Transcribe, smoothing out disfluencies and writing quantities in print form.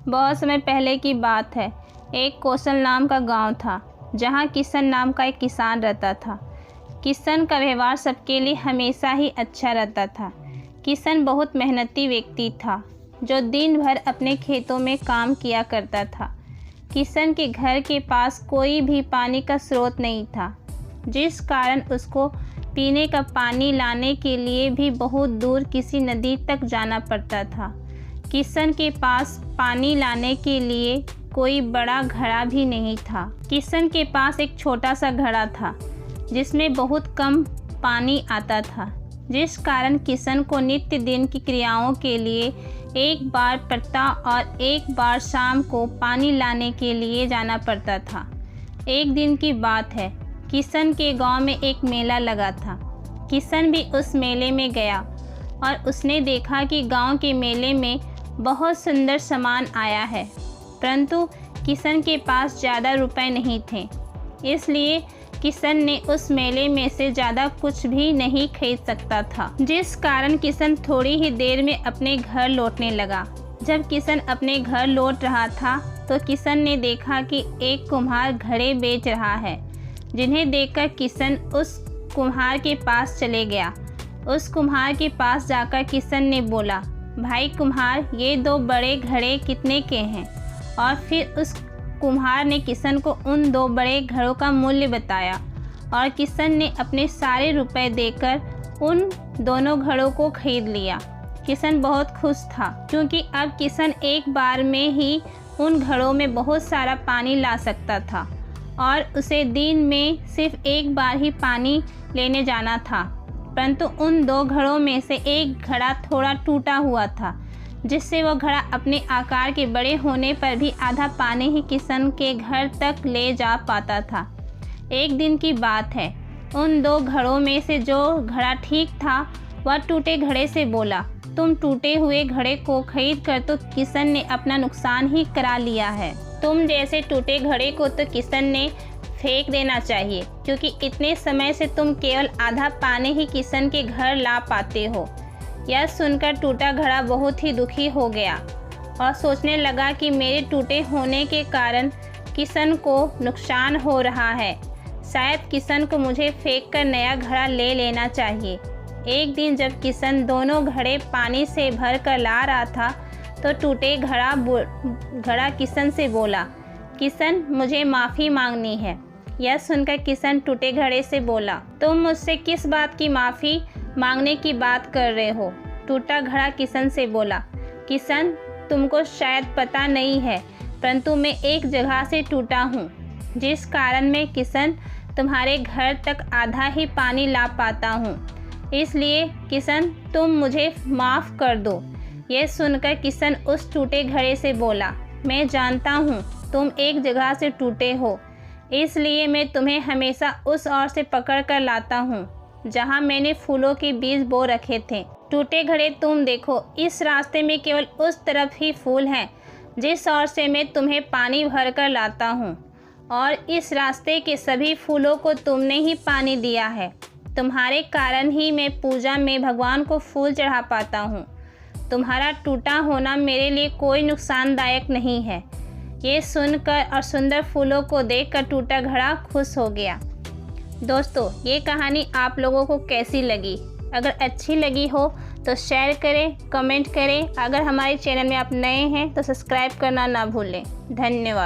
बहुत समय पहले की बात है। एक कौशल नाम का गांव था, जहां किशन नाम का एक किसान रहता था। किशन का व्यवहार सबके लिए हमेशा ही अच्छा रहता था। किशन बहुत मेहनती व्यक्ति था, जो दिन भर अपने खेतों में काम किया करता था। किशन के घर के पास कोई भी पानी का स्रोत नहीं था, जिस कारण उसको पीने का पानी लाने के लिए भी बहुत दूर किसी नदी तक जाना पड़ता था। किशन के पास पानी लाने के लिए कोई बड़ा घड़ा भी नहीं था। किशन के पास एक छोटा सा घड़ा था, जिसमें बहुत कम पानी आता था, जिस कारण किशन को नित्य दिन की क्रियाओं के लिए एक बार प्रातः और एक बार शाम को पानी लाने के लिए जाना पड़ता था। एक दिन की बात है, किशन के गांव में एक मेला लगा था। किशन भी उस मेले में गया और उसने देखा कि गांव के मेले में बहुत सुंदर सामान आया है, परंतु किशन के पास ज़्यादा रुपए नहीं थे। इसलिए किशन ने उस मेले में से ज़्यादा कुछ भी नहीं खरीद सकता था, जिस कारण किशन थोड़ी ही देर में अपने घर लौटने लगा। जब किशन अपने घर लौट रहा था तो किशन ने देखा कि एक कुम्हार घड़े बेच रहा है, जिन्हें देखकर किशन उस कुम्हार के पास चले गया। उस कुम्हार के पास जाकर किशन ने बोला, भाई कुम्हार, ये 2 बड़े घड़े कितने के हैं? और फिर उस कुम्हार ने किशन को उन 2 बड़े घड़ों का मूल्य बताया और किशन ने अपने सारे रुपए देकर उन दोनों घड़ों को खरीद लिया। किशन बहुत खुश था, क्योंकि अब किशन एक बार में ही उन घड़ों में बहुत सारा पानी ला सकता था और उसे दिन में सिर्फ एक बार ही पानी लेने जाना था। परंतु उन 2 घड़ों में से एक घड़ा थोड़ा टूटा हुआ था, जिससे वह घड़ा अपने आकार के बड़े होने पर भी आधा पानी ही किशन के घर तक ले जा पाता था। एक दिन की बात है, उन 2 घड़ों में से जो घड़ा ठीक था, वह टूटे घड़े से बोला, तुम टूटे हुए घड़े को खरीद कर तो किशन ने अपना नुकसान ही करा लिया है। तुम जैसे टूटे घड़े को तो किशन ने फेंक देना चाहिए, क्योंकि इतने समय से तुम केवल आधा पानी ही किशन के घर ला पाते हो। यह सुनकर टूटा घड़ा बहुत ही दुखी हो गया और सोचने लगा कि मेरे टूटे होने के कारण किशन को नुकसान हो रहा है। शायद किशन को मुझे फेंक कर नया घड़ा ले लेना चाहिए। एक दिन जब किशन दोनों घड़े पानी से भर कर ला रहा था, तो टूटे घड़ा किशन से बोला, किशन, मुझे माफ़ी मांगनी है। यह सुनकर किशन टूटे घड़े से बोला, तुम मुझसे किस बात की माफ़ी मांगने की बात कर रहे हो? टूटा घड़ा किशन से बोला, किशन, तुमको शायद पता नहीं है, परंतु मैं एक जगह से टूटा हूँ, जिस कारण मैं किशन तुम्हारे घर तक आधा ही पानी ला पाता हूँ। इसलिए किशन, तुम मुझे माफ़ कर दो। यह सुनकर किशन उस टूटे घड़े से बोला, मैं जानता हूँ तुम एक जगह से टूटे हो, इसलिए मैं तुम्हें हमेशा उस ओर से पकड़ कर लाता हूँ जहाँ मैंने फूलों के बीज बो रखे थे। टूटे घड़े, तुम देखो, इस रास्ते में केवल उस तरफ ही फूल हैं जिस ओर से मैं तुम्हें पानी भर कर लाता हूँ, और इस रास्ते के सभी फूलों को तुमने ही पानी दिया है। तुम्हारे कारण ही मैं पूजा में भगवान को फूल चढ़ा पाता हूँ। तुम्हारा टूटा होना मेरे लिए कोई नुकसानदायक नहीं है। ये सुनकर और सुंदर फूलों को देखकर टूटा घड़ा खुश हो गया। दोस्तों, ये कहानी आप लोगों को कैसी लगी? अगर अच्छी लगी हो तो शेयर करें, कमेंट करें। अगर हमारे चैनल में आप नए हैं तो सब्सक्राइब करना ना भूलें। धन्यवाद।